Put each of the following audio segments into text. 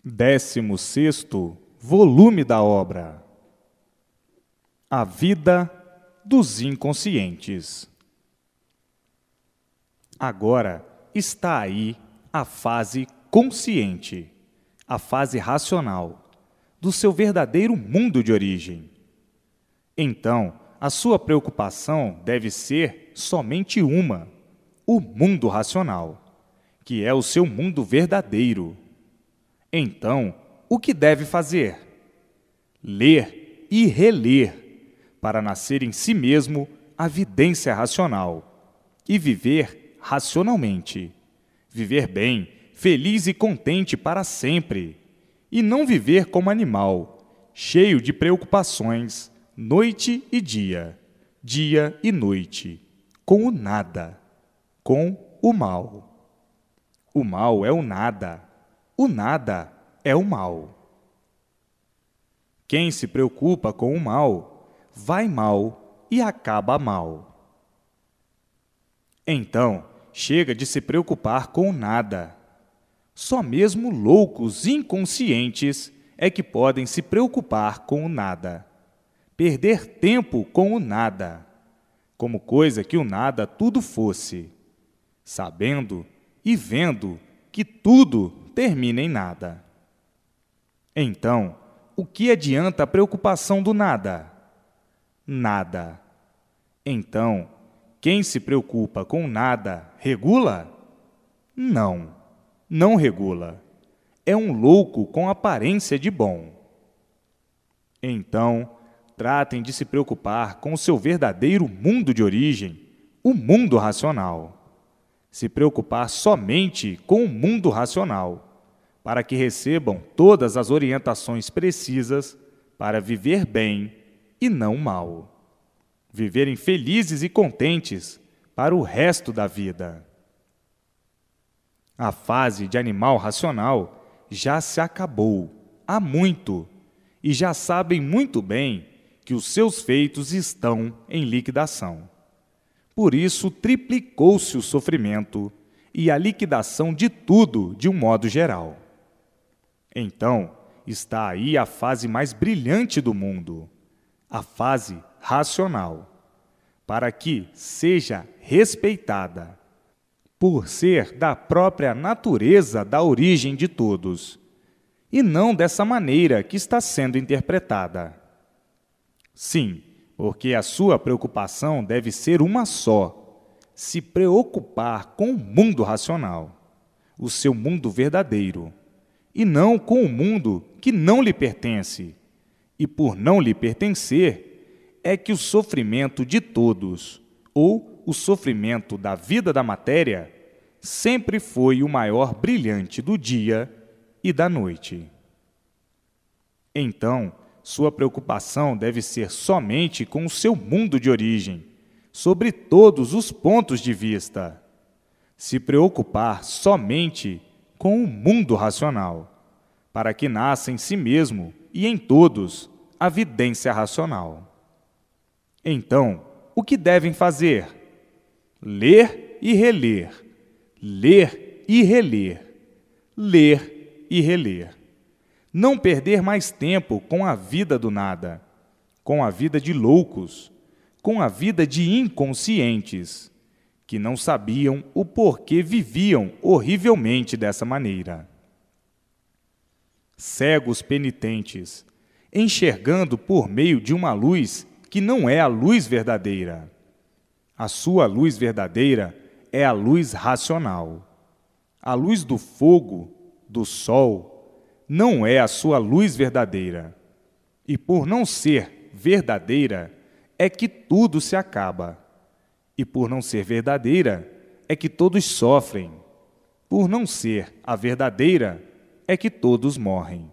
16º volume da obra A Vida dos Inconscientes. Agora está aí a fase consciente, a fase racional, do seu verdadeiro mundo de origem. Então, a sua preocupação deve ser somente uma, o mundo racional, que é o seu mundo verdadeiro. Então, o que deve fazer? Ler e reler, para nascer em si mesmo a vidência racional e viver racionalmente. Viver bem, feliz e contente para sempre, e não viver como animal, cheio de preocupações, noite e dia e noite, com o nada, com o mal. O mal é o nada é o mal. Quem se preocupa com o mal, vai mal e acaba mal. Então, chega de se preocupar com o nada. Só mesmo loucos inconscientes é que podem se preocupar com o nada. Perder tempo com o nada, como coisa que o nada tudo fosse, sabendo e vendo que tudo termina em nada. Então, o que adianta a preocupação do nada? Nada. Então, quem se preocupa com nada, regula? Não, não regula. É um louco com aparência de bom. Então, tratem de se preocupar com o seu verdadeiro mundo de origem, o mundo racional. Se preocupar somente com o mundo racional, para que recebam todas as orientações precisas para viver bem e não mal. Viverem felizes e contentes para o resto da vida. A fase de animal racional já se acabou há muito, e já sabem muito bem que os seus feitos estão em liquidação. Por isso, triplicou-se o sofrimento e a liquidação de tudo de um modo geral. Então, está aí a fase mais brilhante do mundo, a fase racional, para que seja respeitada, por ser da própria natureza da origem de todos, e não dessa maneira que está sendo interpretada. Sim, porque a sua preocupação deve ser uma só, se preocupar com o mundo racional, o seu mundo verdadeiro, e não com o mundo que não lhe pertence. E por não lhe pertencer, é que o sofrimento de todos, ou o sofrimento da vida da matéria, sempre foi o maior brilhante do dia e da noite. Então, sua preocupação deve ser somente com o seu mundo de origem, sobre todos os pontos de vista. Se preocupar somente com o mundo racional, para que nasça em si mesmo e em todos a vidência racional. Então, o que devem fazer? Ler e reler, ler e reler, ler e reler. Não perder mais tempo com a vida do nada, com a vida de loucos, com a vida de inconscientes, que não sabiam o porquê viviam horrivelmente dessa maneira. Cegos penitentes, enxergando por meio de uma luz que não é a luz verdadeira. A sua luz verdadeira é a luz racional. A luz do fogo, do sol, não é a sua luz verdadeira. E por não ser verdadeira, é que tudo se acaba. E por não ser verdadeira, é que todos sofrem. Por não ser a verdadeira, é que todos morrem.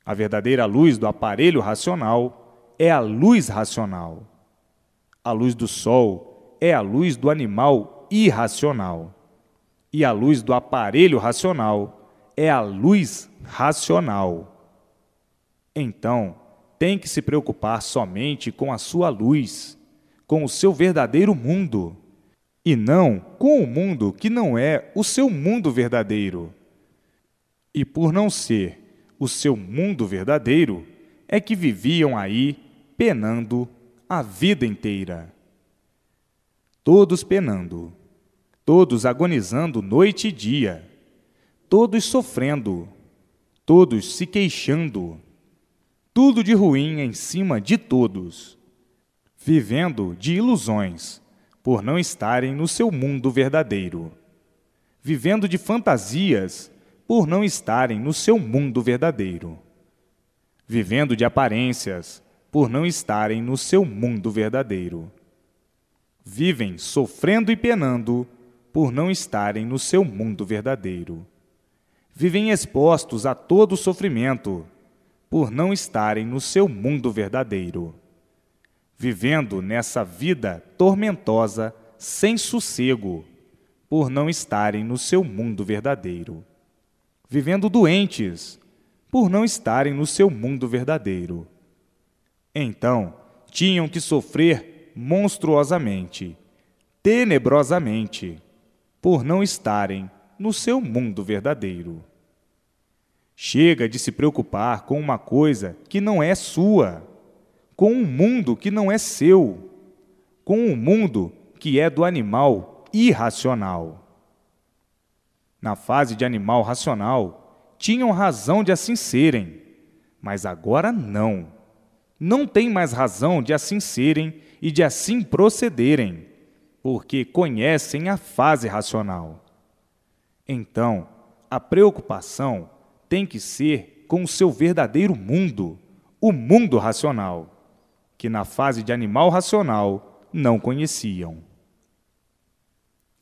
A verdadeira luz do aparelho racional é a luz racional. A luz do sol é a luz do animal irracional. E a luz do aparelho racional é a luz racional. Então, tem que se preocupar somente com a sua luz, com o seu verdadeiro mundo, e não com o mundo que não é o seu mundo verdadeiro. E por não ser o seu mundo verdadeiro, é que viviam aí penando a vida inteira. Todos penando, todos agonizando noite e dia, todos sofrendo, todos se queixando, tudo de ruim em cima de todos, vivendo de ilusões, por não estarem no seu mundo verdadeiro, vivendo de fantasias, por não estarem no seu mundo verdadeiro, vivendo de aparências, por não estarem no seu mundo verdadeiro. Vivem sofrendo e penando, por não estarem no seu mundo verdadeiro. Vivem expostos a todo sofrimento, por não estarem no seu mundo verdadeiro. Vivendo nessa vida tormentosa, sem sossego, por não estarem no seu mundo verdadeiro. Vivendo doentes, por não estarem no seu mundo verdadeiro. Então, tinham que sofrer monstruosamente, tenebrosamente, por não estarem no seu mundo verdadeiro. Chega de se preocupar com uma coisa que não é sua, com um mundo que não é seu, com um mundo que é do animal irracional. Na fase de animal racional, tinham razão de assim serem, mas agora não. Não tem mais razão de assim serem e de assim procederem, porque conhecem a fase racional. Então, a preocupação tem que ser com o seu verdadeiro mundo, o mundo racional, que na fase de animal racional não conheciam.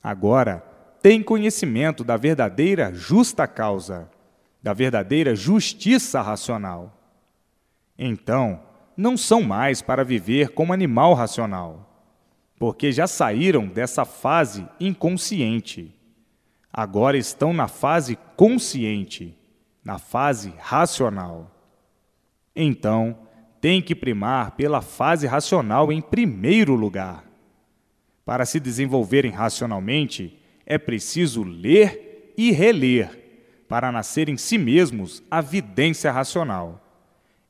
Agora, tem conhecimento da verdadeira justa causa, da verdadeira justiça racional. Então, não são mais para viver como animal racional, porque já saíram dessa fase inconsciente. Agora estão na fase consciente, na fase racional. Então, tem que primar pela fase racional em primeiro lugar. Para se desenvolverem racionalmente, é preciso ler e reler, para nascer em si mesmos a vidência racional,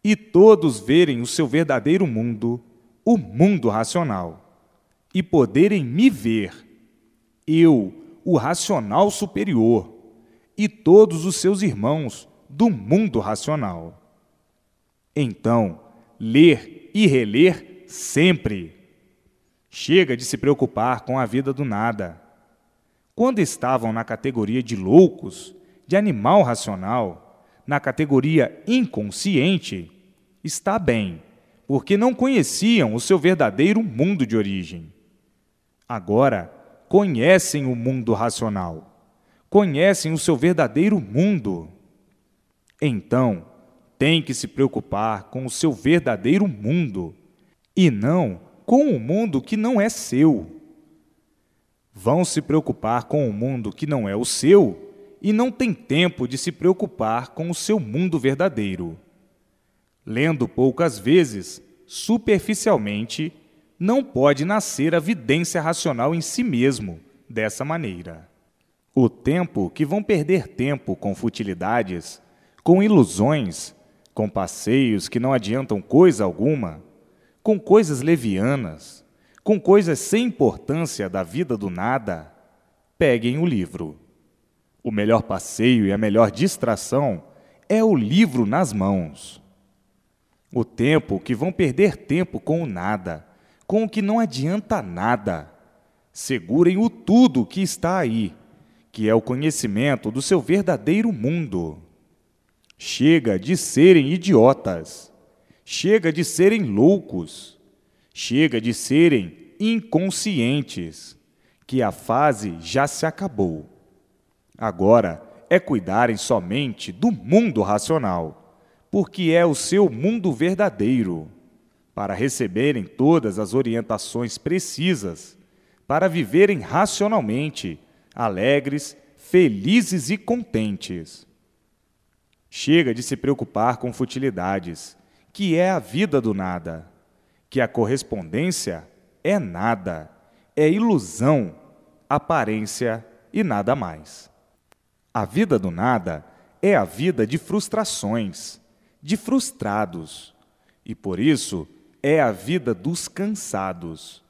e todos verem o seu verdadeiro mundo, o mundo racional, e poderem me ver, eu, o racional superior, e todos os seus irmãos do mundo racional. Então, ler e reler sempre. Chega de se preocupar com a vida do nada. Quando estavam na categoria de loucos, de animal racional, na categoria inconsciente, está bem, porque não conheciam o seu verdadeiro mundo de origem. Agora, conhecem o mundo racional, conhecem o seu verdadeiro mundo. Então, tem que se preocupar com o seu verdadeiro mundo, e não com o mundo que não é seu. Vão se preocupar com o mundo que não é o seu e não tem tempo de se preocupar com o seu mundo verdadeiro. Lendo poucas vezes, superficialmente, não pode nascer a vidência racional em si mesmo, dessa maneira. O tempo que vão perder tempo com futilidades, com ilusões, com passeios que não adiantam coisa alguma, com coisas levianas, com coisas sem importância da vida do nada, peguem o livro. O melhor passeio e a melhor distração é o livro nas mãos. O tempo que vão perder tempo com o nada, com o que não adianta nada, segurem o tudo que está aí, que é o conhecimento do seu verdadeiro mundo. Chega de serem idiotas, chega de serem loucos, chega de serem inconscientes, que a fase já se acabou. Agora é cuidarem somente do mundo racional, porque é o seu mundo verdadeiro, para receberem todas as orientações precisas, para viverem racionalmente, alegres, felizes e contentes. Chega de se preocupar com futilidades, que é a vida do nada, que a correspondência é nada, é ilusão, aparência e nada mais. A vida do nada é a vida de frustrações, de frustrados, e por isso é a vida dos cansados,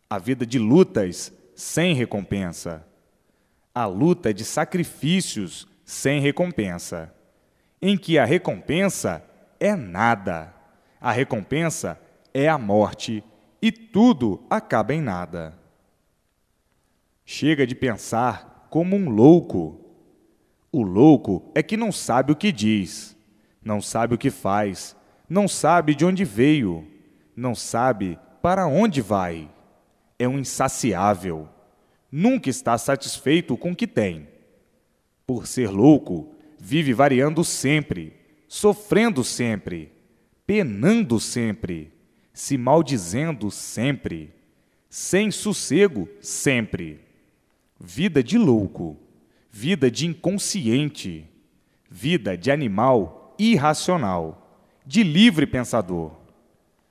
a vida de lutas sem recompensa, a luta de sacrifícios sem recompensa, em que a recompensa é nada, a recompensa é a morte e tudo acaba em nada. Chega de pensar como um louco. O louco é que não sabe o que diz, não sabe o que faz, não sabe de onde veio, não sabe para onde vai. É um insaciável, nunca está satisfeito com o que tem. Por ser louco, vive variando sempre, sofrendo sempre, penando sempre, se maldizendo sempre, sem sossego sempre. Vida de louco, vida de inconsciente, vida de animal irracional, de livre pensador.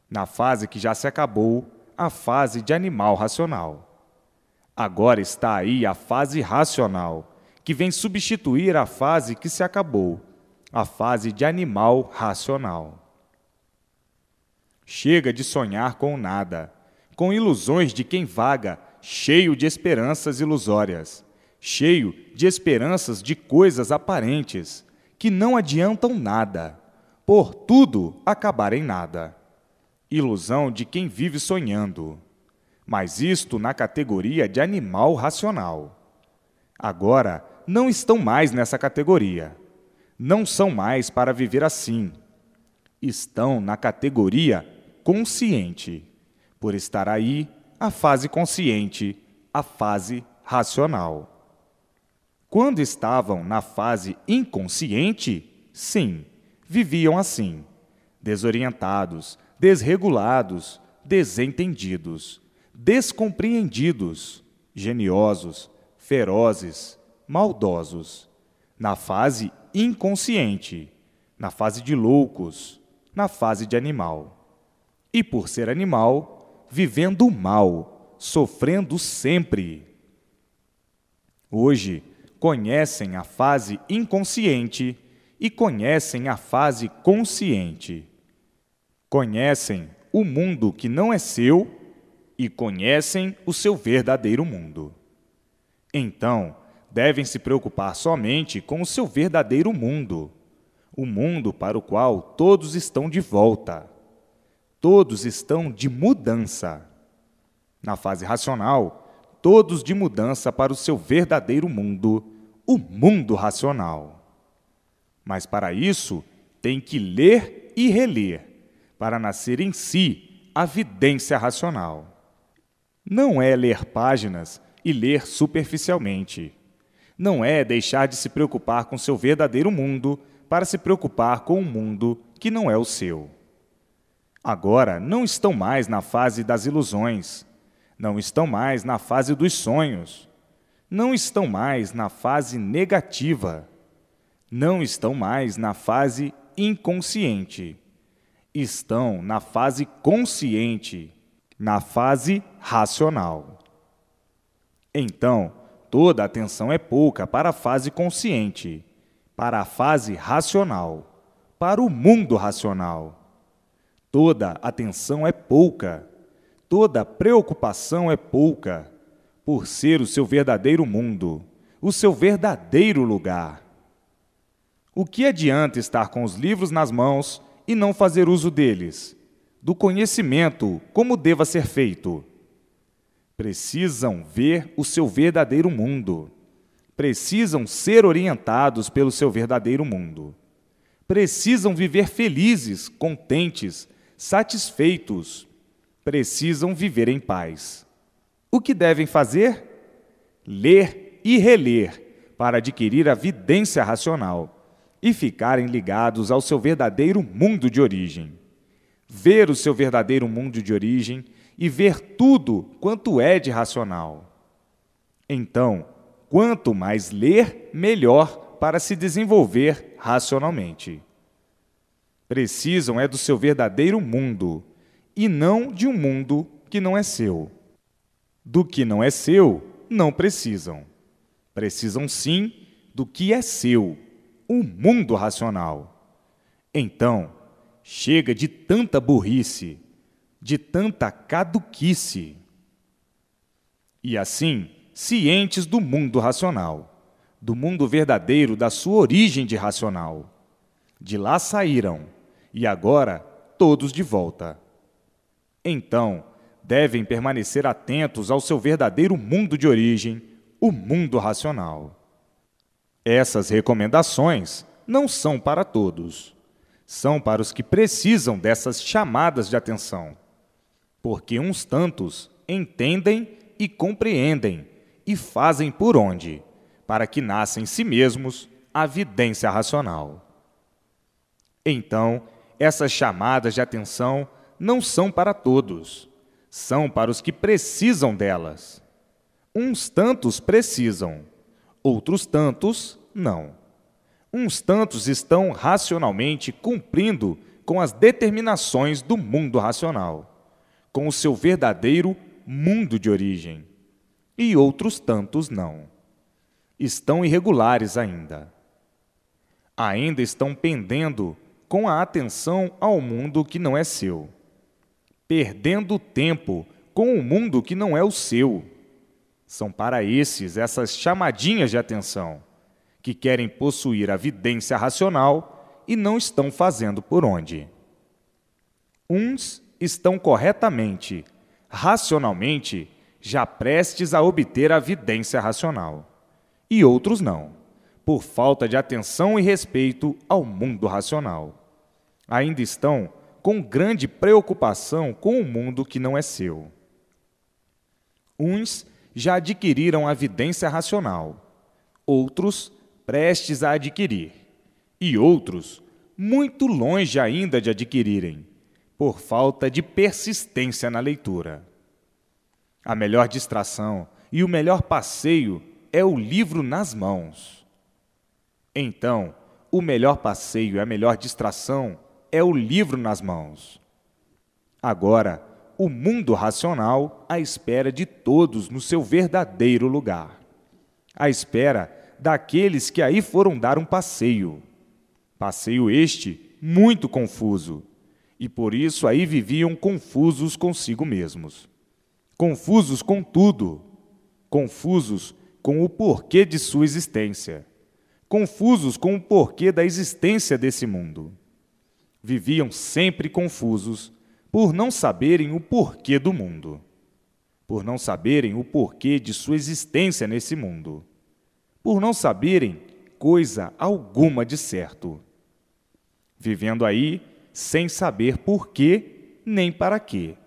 Na fase que já se acabou, a fase de animal racional. Agora está aí a fase racional, que vem substituir a fase que se acabou, a fase de animal racional. Chega de sonhar com nada, com ilusões de quem vaga, cheio de esperanças ilusórias, cheio de esperanças de coisas aparentes, que não adiantam nada, por tudo acabar em nada. Ilusão de quem vive sonhando, mas isto na categoria de animal racional. Agora, não estão mais nessa categoria, não são mais para viver assim. Estão na categoria consciente, por estar aí a fase consciente, a fase racional. Quando estavam na fase inconsciente, sim, viviam assim, desorientados, desregulados, desentendidos, descompreendidos, geniosos, ferozes, maldosos, na fase inconsciente, na fase de loucos, na fase de animal. E por ser animal, vivendo mal, sofrendo sempre. Hoje, conhecem a fase inconsciente e conhecem a fase consciente. Conhecem o mundo que não é seu e conhecem o seu verdadeiro mundo. Então, devem se preocupar somente com o seu verdadeiro mundo, o mundo para o qual todos estão de volta. Todos estão de mudança. Na fase racional, todos de mudança para o seu verdadeiro mundo, o mundo racional. Mas para isso, tem que ler e reler, para nascer em si a vidência racional. Não é ler páginas e ler superficialmente. Não é deixar de se preocupar com seu verdadeiro mundo para se preocupar com um mundo que não é o seu. Agora não estão mais na fase das ilusões, não estão mais na fase dos sonhos, não estão mais na fase negativa, não estão mais na fase inconsciente, estão na fase consciente, na fase racional. Então, toda a atenção é pouca para a fase consciente, para a fase racional, para o mundo racional. Toda atenção é pouca, toda preocupação é pouca, por ser o seu verdadeiro mundo, o seu verdadeiro lugar. O que adianta estar com os livros nas mãos e não fazer uso deles, do conhecimento como deva ser feito? Precisam ver o seu verdadeiro mundo, precisam ser orientados pelo seu verdadeiro mundo, precisam viver felizes, contentes, satisfeitos, precisam viver em paz. O que devem fazer? Ler e reler para adquirir a vidência racional e ficarem ligados ao seu verdadeiro mundo de origem. Ver o seu verdadeiro mundo de origem e ver tudo quanto é de racional. Então, quanto mais ler, melhor para se desenvolver racionalmente. Precisam é do seu verdadeiro mundo, e não de um mundo que não é seu. Do que não é seu, não precisam. Precisam sim do que é seu, o o mundo racional. Então, chega de tanta burrice, de tanta caduquice. E assim, cientes do mundo racional, do mundo verdadeiro, da sua origem de racional. De lá saíram, e agora todos de volta. Então, devem permanecer atentos ao seu verdadeiro mundo de origem, o mundo racional. Essas recomendações não são para todos. São para os que precisam dessas chamadas de atenção, porque uns tantos entendem e compreendem e fazem por onde, para que nasça em si mesmos a vidência racional. Então, essas chamadas de atenção não são para todos, são para os que precisam delas. Uns tantos precisam, outros tantos não. Uns tantos estão racionalmente cumprindo com as determinações do mundo racional, com o seu verdadeiro mundo de origem, e outros tantos não. Estão irregulares ainda. Ainda estão pendendo com a atenção ao mundo que não é seu, perdendo tempo com o mundo que não é o seu. São para esses essas chamadinhas de atenção, que querem possuir a vidência racional e não estão fazendo por onde. Uns estão corretamente, racionalmente, já prestes a obter a vidência racional, e outros não, por falta de atenção e respeito ao mundo racional. Ainda estão com grande preocupação com o mundo que não é seu. Uns já adquiriram a vidência racional, outros prestes a adquirir, e outros muito longe ainda de adquirirem, por falta de persistência na leitura. A melhor distração e o melhor passeio é o livro nas mãos. Então, o melhor passeio e a melhor distração é o livro nas mãos. Agora, o mundo racional à espera de todos no seu verdadeiro lugar, à espera daqueles que aí foram dar um passeio. Passeio este muito confuso, e por isso aí viviam confusos consigo mesmos. Confusos com tudo, confusos com o porquê de sua existência, confusos com o porquê da existência desse mundo. Viviam sempre confusos por não saberem o porquê do mundo, por não saberem o porquê de sua existência nesse mundo, por não saberem coisa alguma de certo, vivendo aí sem saber por quê nem para quê,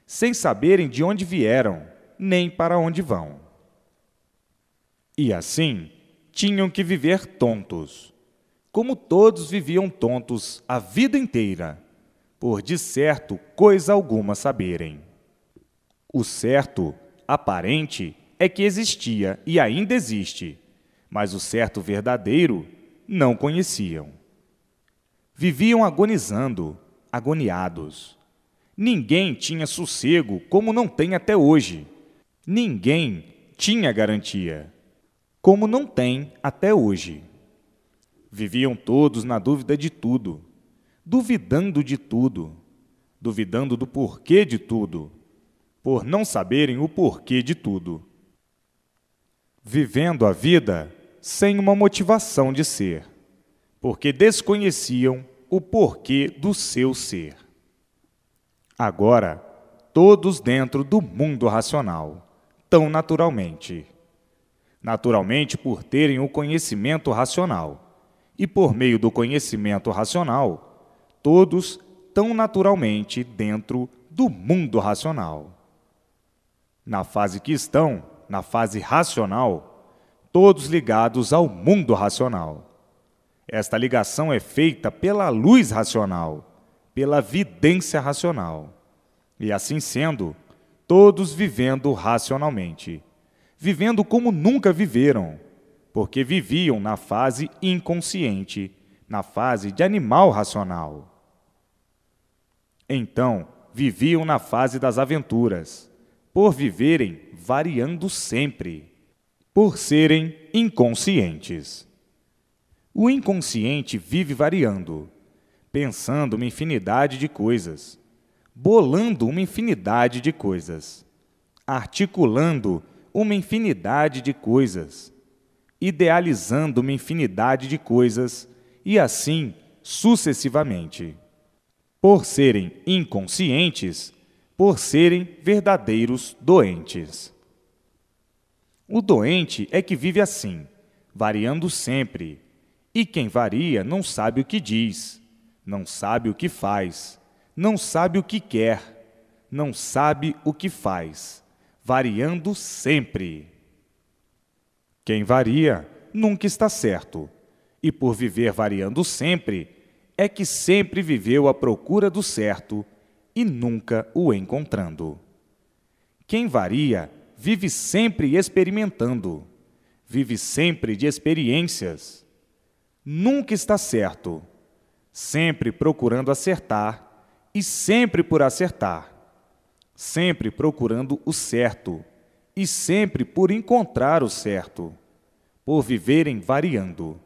sem saberem de onde vieram nem para onde vão. E assim tinham que viver tontos, como todos viviam tontos a vida inteira, por de certo coisa alguma saberem. O certo, aparente, é que existia e ainda existe, mas o certo verdadeiro não conheciam. Viviam agonizando, agoniados. Ninguém tinha sossego como não tem até hoje. Ninguém tinha garantia, como não tem até hoje. Viviam todos na dúvida de tudo, duvidando de tudo, duvidando do porquê de tudo, por não saberem o porquê de tudo. Vivendo a vida sem uma motivação de ser, porque desconheciam o porquê do seu ser. Agora, todos dentro do mundo racional, tão naturalmente. Naturalmente por terem o conhecimento racional, e por meio do conhecimento racional, todos tão naturalmente dentro do mundo racional. Na fase que estão, na fase racional, todos ligados ao mundo racional. Esta ligação é feita pela luz racional, pela vidência racional. E assim sendo, todos vivendo racionalmente, vivendo como nunca viveram, porque viviam na fase inconsciente, na fase de animal racional. Então, viviam na fase das aventuras, por viverem variando sempre, por serem inconscientes. O inconsciente vive variando, pensando uma infinidade de coisas, bolando uma infinidade de coisas, articulando uma infinidade de coisas, idealizando uma infinidade de coisas e assim sucessivamente. Por serem inconscientes, por serem verdadeiros doentes. O doente é que vive assim, variando sempre, e quem varia não sabe o que diz, não sabe o que faz, não sabe o que quer, não sabe o que faz, variando sempre. Quem varia nunca está certo, e por viver variando sempre, é que sempre viveu à procura do certo e nunca o encontrando. Quem varia vive sempre experimentando, vive sempre de experiências. Nunca está certo, sempre procurando acertar e sempre por acertar, sempre procurando o certo e sempre por encontrar o certo, por viverem variando,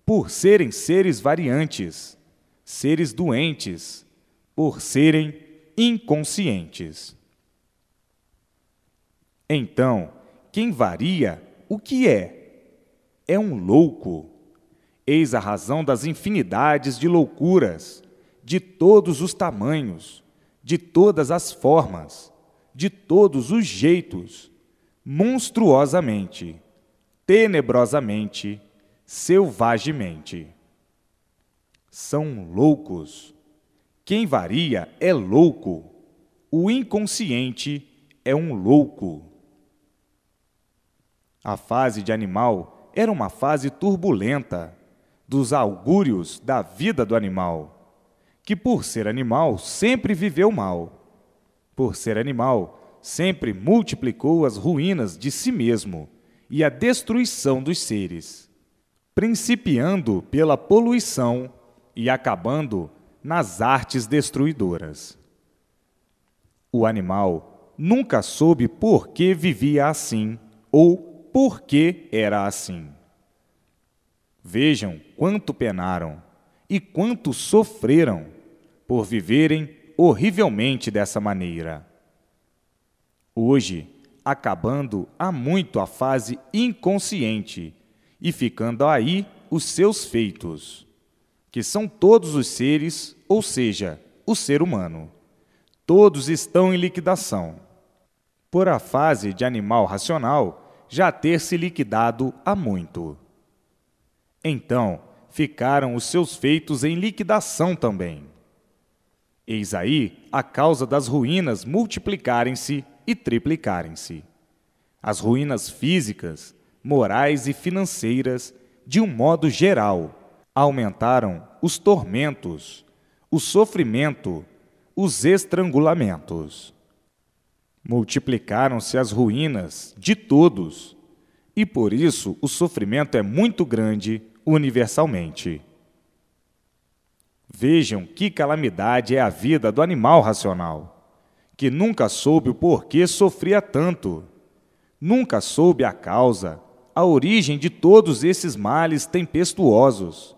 por serem seres variantes, seres doentes, por serem inconscientes. Então, quem varia, o que é? É um louco. Eis a razão das infinidades de loucuras, de todos os tamanhos, de todas as formas, de todos os jeitos, monstruosamente, tenebrosamente, selvagemente. São loucos. Quem varia é louco. O inconsciente é um louco. A fase de animal era uma fase turbulenta, dos augúrios da vida do animal, que por ser animal sempre viveu mal. Por ser animal, sempre multiplicou as ruínas de si mesmo e a destruição dos seres, principiando pela poluição e acabando nas artes destruidoras. O animal nunca soube por que vivia assim ou por que era assim. Vejam quanto penaram e quanto sofreram por viverem horrivelmente dessa maneira. Hoje, acabando há muito a fase inconsciente e ficando aí os seus feitos, que são todos os seres, ou seja, o ser humano. Todos estão em liquidação, por a fase de animal racional já ter se liquidado há muito. Então, ficaram os seus feitos em liquidação também. Eis aí a causa das ruínas multiplicarem-se e triplicarem-se. As ruínas físicas, morais e financeiras, de um modo geral, aumentaram os tormentos, o sofrimento, os estrangulamentos. Multiplicaram-se as ruínas de todos, e por isso o sofrimento é muito grande universalmente. Vejam que calamidade é a vida do animal racional, que nunca soube o porquê sofria tanto, nunca soube a causa, a origem de todos esses males tempestuosos,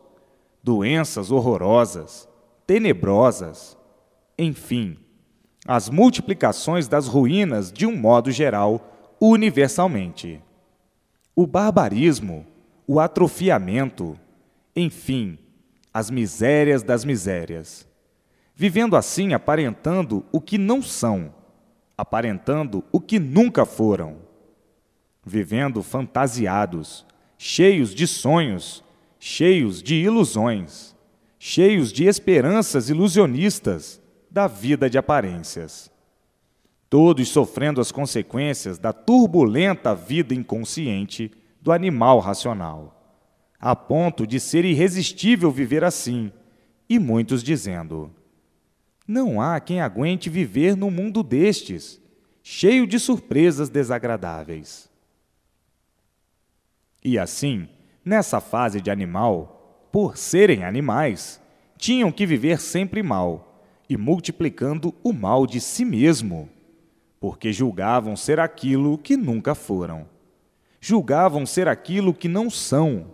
doenças horrorosas, tenebrosas, enfim, as multiplicações das ruínas de um modo geral, universalmente. O barbarismo, o atrofiamento, enfim, as misérias das misérias. Vivendo assim, aparentando o que não são, aparentando o que nunca foram. Vivendo fantasiados, cheios de sonhos, cheios de ilusões, cheios de esperanças ilusionistas da vida de aparências. Todos sofrendo as consequências da turbulenta vida inconsciente do animal racional, a ponto de ser irresistível viver assim, e muitos dizendo: não há quem aguente viver num mundo destes, cheio de surpresas desagradáveis. E assim, nessa fase de animal, por serem animais, tinham que viver sempre mal, e multiplicando o mal de si mesmo, porque julgavam ser aquilo que nunca foram. Julgavam ser aquilo que não são.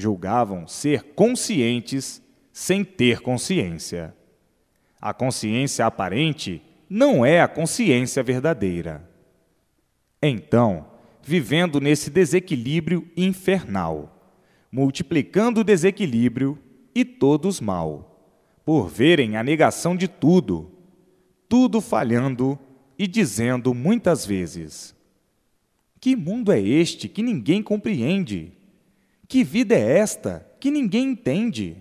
julgavam ser conscientes sem ter consciência. A consciência aparente não é a consciência verdadeira. Então, vivendo nesse desequilíbrio infernal, multiplicando o desequilíbrio e todos mal, por verem a negação de tudo, tudo falhando e dizendo muitas vezes: que mundo é este que ninguém compreende? Que vida é esta que ninguém entende?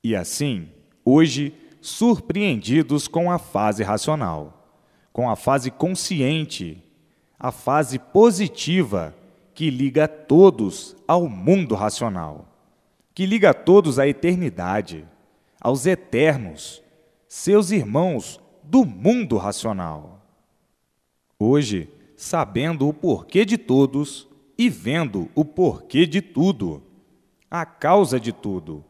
E assim, hoje, surpreendidos com a fase racional, com a fase consciente, a fase positiva que liga todos ao mundo racional, que liga todos à eternidade, aos eternos, seus irmãos do mundo racional. Hoje, sabendo o porquê de todos e vendo o porquê de tudo, a causa de tudo,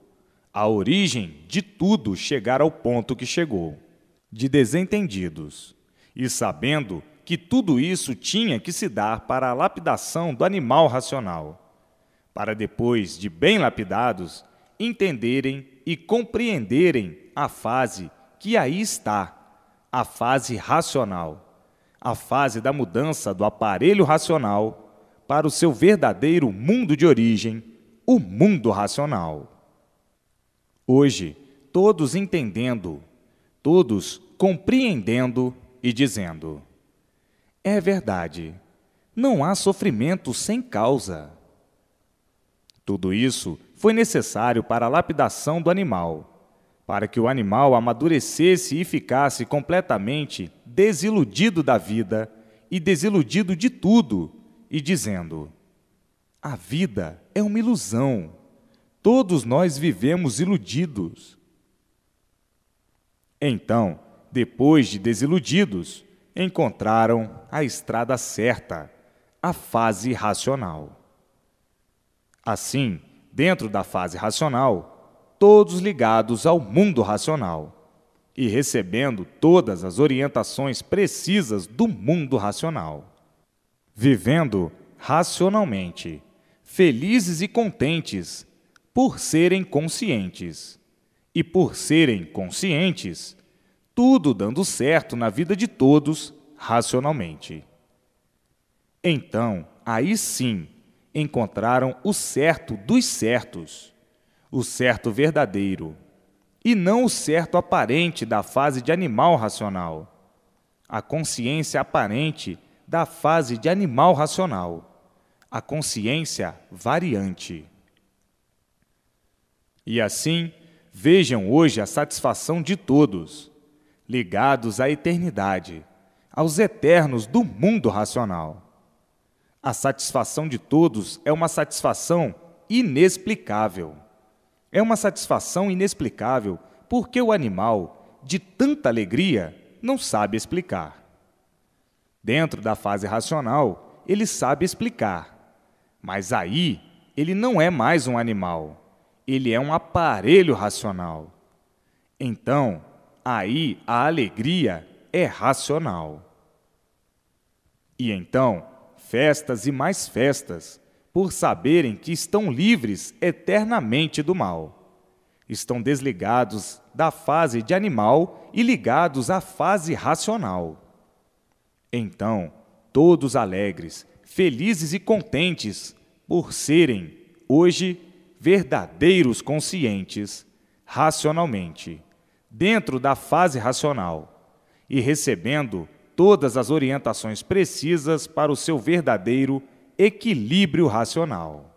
a origem de tudo chegar ao ponto que chegou, de desentendidos, e sabendo que tudo isso tinha que se dar para a lapidação do animal racional, para depois de bem lapidados, entenderem e compreenderem a fase que aí está, a fase racional, a fase da mudança do aparelho racional para o seu verdadeiro mundo de origem, o mundo racional. Hoje, todos entendendo, todos compreendendo e dizendo: é verdade, não há sofrimento sem causa. Tudo isso foi necessário para a lapidação do animal, para que o animal amadurecesse e ficasse completamente desiludido da vida e desiludido de tudo, e dizendo: a vida é uma ilusão, todos nós vivemos iludidos. Então, depois de desiludidos, encontraram a estrada certa, a fase racional. Assim, dentro da fase racional, todos ligados ao mundo racional e recebendo todas as orientações precisas do mundo racional, vivendo racionalmente, felizes e contentes por serem conscientes, e por serem conscientes, tudo dando certo na vida de todos racionalmente. Então, aí sim, encontraram o certo dos certos, o certo verdadeiro, e não o certo aparente da fase de animal racional, a consciência aparente da fase de animal racional, a consciência variante. E assim, vejam hoje a satisfação de todos, ligados à eternidade, aos eternos do mundo racional. A satisfação de todos é uma satisfação inexplicável. É uma satisfação inexplicável porque o animal, de tanta alegria, não sabe explicar. Dentro da fase racional, ele sabe explicar, mas aí ele não é mais um animal, ele é um aparelho racional. Então, aí a alegria é racional. E então, festas e mais festas, por saberem que estão livres eternamente do mal. Estão desligados da fase de animal e ligados à fase racional. Então, todos alegres, felizes e contentes por serem, hoje, verdadeiros conscientes, racionalmente, dentro da fase racional, e recebendo todas as orientações precisas para o seu verdadeiro equilíbrio racional.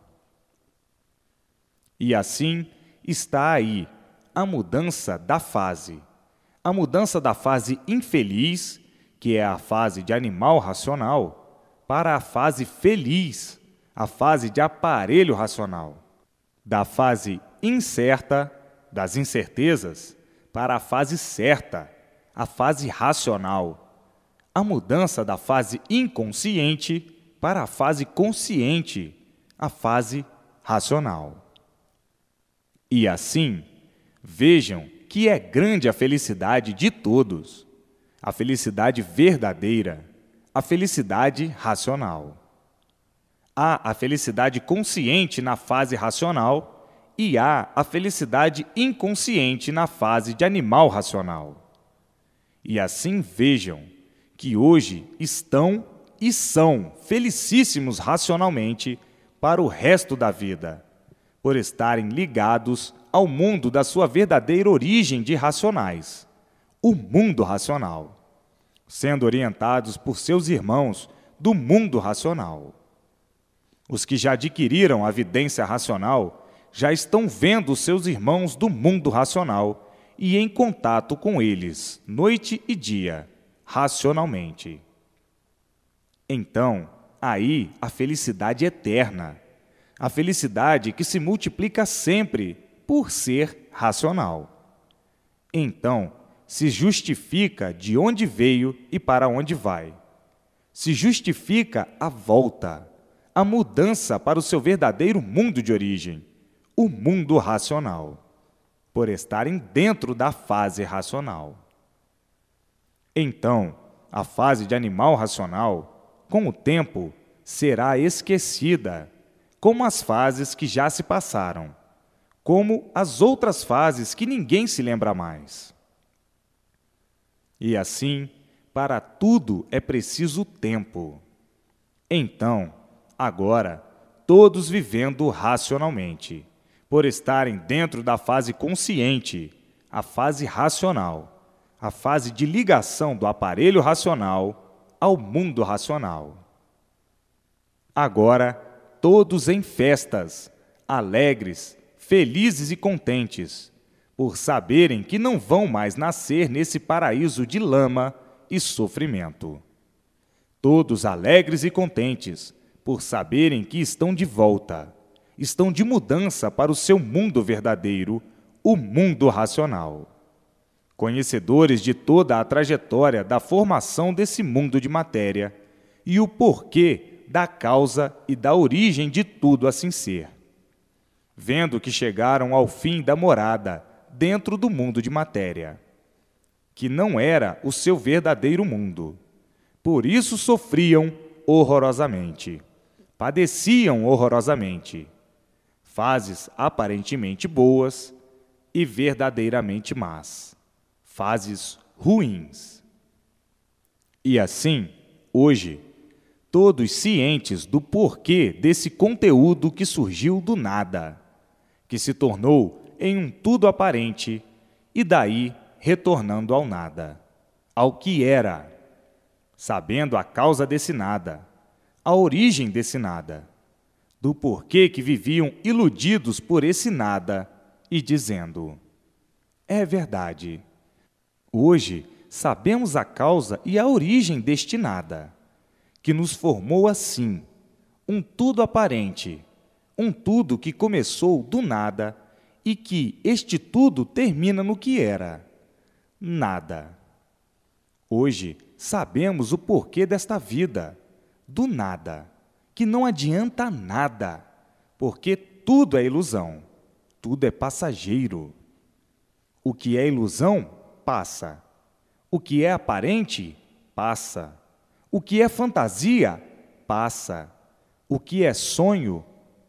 E assim está aí a mudança da fase infeliz, que é a fase de animal racional, para a fase feliz, a fase de aparelho racional, da fase incerta, das incertezas, para a fase certa, a fase racional, a mudança da fase inconsciente para a fase consciente, a fase racional. E assim, vejam que é grande a felicidade de todos, a felicidade verdadeira, a felicidade racional. Há a felicidade consciente na fase racional e há a felicidade inconsciente na fase de animal racional. E assim vejam que hoje estão e são felicíssimos racionalmente para o resto da vida, por estarem ligados ao mundo da sua verdadeira origem de racionais, o mundo racional, sendo orientados por seus irmãos do mundo racional. Os que já adquiriram a vidência racional já estão vendo os seus irmãos do mundo racional e em contato com eles, noite e dia, racionalmente. Então, aí a felicidade eterna, a felicidade que se multiplica sempre por ser racional. Então, se justifica de onde veio e para onde vai. Se justifica a volta, a mudança para o seu verdadeiro mundo de origem, o mundo racional, por estarem dentro da fase racional. Então, a fase de animal racional, com o tempo, será esquecida, como as fases que já se passaram, como as outras fases que ninguém se lembra mais. E assim, para tudo é preciso tempo. Então, agora, todos vivendo racionalmente, por estarem dentro da fase consciente, a fase racional, a fase de ligação do aparelho racional ao mundo racional. Agora, todos em festas, alegres, felizes e contentes, por saberem que não vão mais nascer nesse paraíso de lama e sofrimento. Todos alegres e contentes, por saberem que estão de volta, estão de mudança para o seu mundo verdadeiro, o mundo racional. Conhecedores de toda a trajetória da formação desse mundo de matéria e o porquê da causa e da origem de tudo assim ser. Vendo que chegaram ao fim da morada dentro do mundo de matéria, que não era o seu verdadeiro mundo. Por isso sofriam horrorosamente, padeciam horrorosamente, fases aparentemente boas e verdadeiramente más, fases ruins. E assim, hoje, todos cientes do porquê desse conteúdo que surgiu do nada, que se tornou em um tudo aparente e daí retornando ao nada, ao que era, sabendo a causa desse nada, a origem desse nada, do porquê que viviam iludidos por esse nada e dizendo: é verdade, hoje sabemos a causa e a origem deste nada, que nos formou assim, um tudo aparente, um tudo que começou do nada e que este tudo termina no que era, nada. Hoje sabemos o porquê desta vida, do nada, que não adianta nada, porque tudo é ilusão, tudo é passageiro. O que é ilusão, passa. O que é aparente, passa. O que é fantasia, passa. O que é sonho,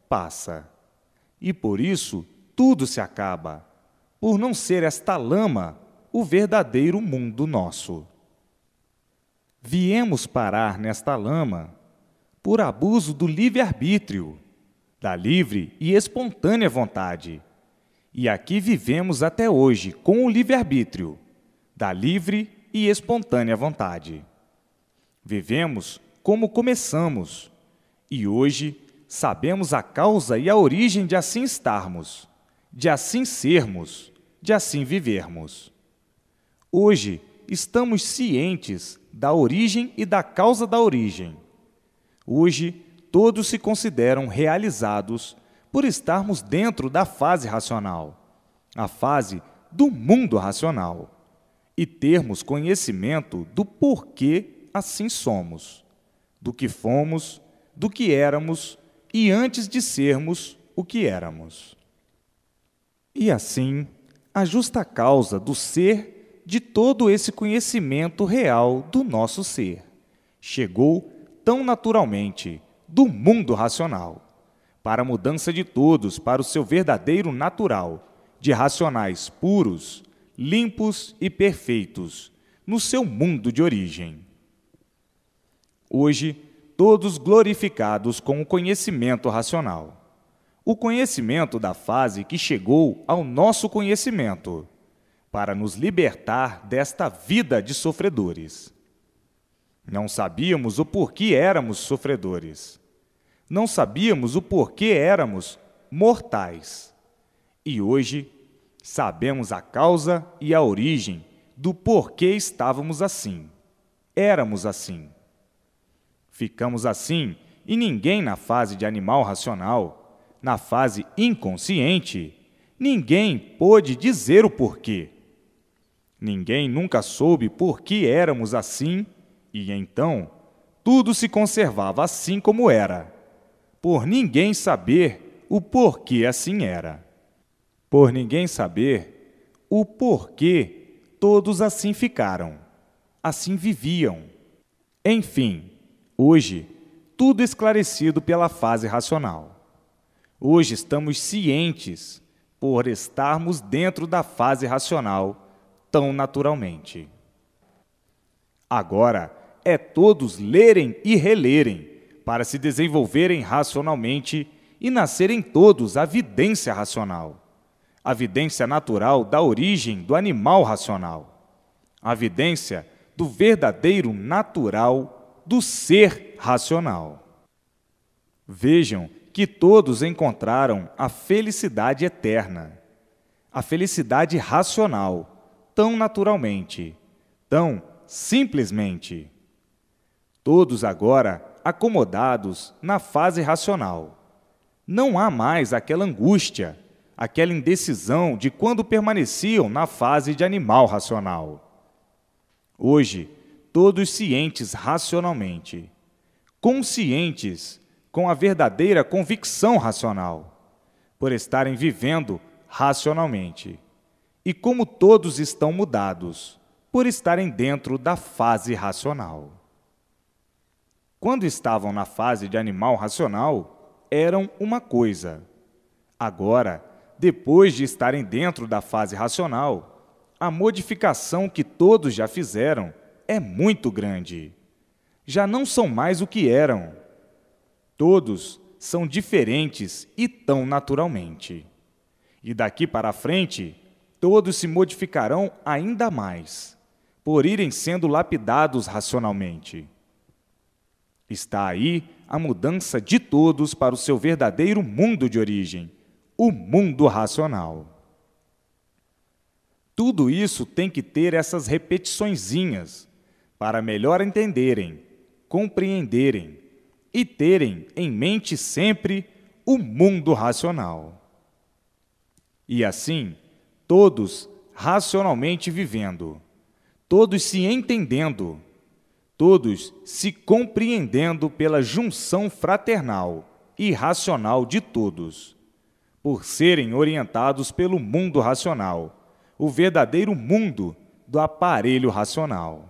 passa. E por isso, tudo se acaba, por não ser esta lama o verdadeiro mundo nosso. Viemos parar nesta lama por abuso do livre-arbítrio, da livre e espontânea vontade. E aqui vivemos até hoje com o livre-arbítrio, da livre e espontânea vontade. Vivemos como começamos, e hoje sabemos a causa e a origem de assim estarmos, de assim sermos, de assim vivermos. Hoje estamos cientes da origem e da causa da origem. Hoje todos se consideram realizados por estarmos dentro da fase racional, a fase do mundo racional, e termos conhecimento do porquê assim somos, do que fomos, do que éramos e antes de sermos o que éramos. E assim, a justa causa do ser de todo esse conhecimento real do nosso ser chegou tão naturalmente, do mundo racional, para a mudança de todos para o seu verdadeiro natural, de racionais puros, limpos e perfeitos, no seu mundo de origem. Hoje, todos glorificados com o conhecimento racional. O conhecimento da fase que chegou ao nosso conhecimento, para nos libertar desta vida de sofredores. Não sabíamos o porquê éramos sofredores. Não sabíamos o porquê éramos mortais. E hoje sabemos a causa e a origem do porquê estávamos assim. Éramos assim. Ficamos assim e ninguém na fase de animal racional, na fase inconsciente, ninguém pôde dizer o porquê. Ninguém nunca soube por que éramos assim e então tudo se conservava assim como era, por ninguém saber o porquê assim era. Por ninguém saber o porquê todos assim ficaram, assim viviam. Enfim, hoje, tudo esclarecido pela fase racional. Hoje estamos cientes por estarmos dentro da fase racional tão naturalmente. Agora é todos lerem e relerem para se desenvolverem racionalmente e nascerem todos a vidência racional, a vidência natural da origem do animal racional, a vidência do verdadeiro natural do ser racional. Vejam que todos encontraram a felicidade eterna, a felicidade racional, tão naturalmente, tão simplesmente. Todos agora acomodados na fase racional. Não há mais aquela angústia, aquela indecisão de quando permaneciam na fase de animal racional. Hoje, todos cientes racionalmente, conscientes com a verdadeira convicção racional, por estarem vivendo racionalmente. E como todos estão mudados, por estarem dentro da fase racional. Quando estavam na fase de animal racional, eram uma coisa. Agora, depois de estarem dentro da fase racional, a modificação que todos já fizeram é muito grande. Já não são mais o que eram. Todos são diferentes e tão naturalmente. E daqui para frente, todos se modificarão ainda mais, por irem sendo lapidados racionalmente. Está aí a mudança de todos para o seu verdadeiro mundo de origem, o mundo racional. Tudo isso tem que ter essas repetiçõezinhas para melhor entenderem, compreenderem e terem em mente sempre o mundo racional. E assim, todos racionalmente vivendo, todos se entendendo, todos se compreendendo pela junção fraternal e racional de todos, por serem orientados pelo mundo racional, o verdadeiro mundo do aparelho racional.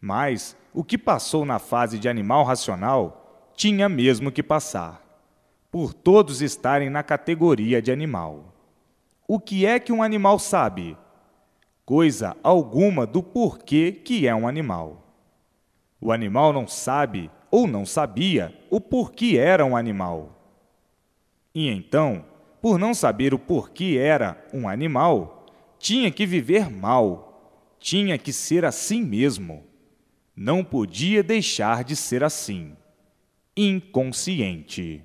Mas o que passou na fase de animal racional tinha mesmo que passar, por todos estarem na categoria de animal. O que é que um animal sabe? Coisa alguma do porquê que é um animal. O animal não sabe ou não sabia o porquê era um animal. E então, por não saber o porquê era um animal, tinha que viver mal, tinha que ser assim mesmo. Não podia deixar de ser assim, inconsciente.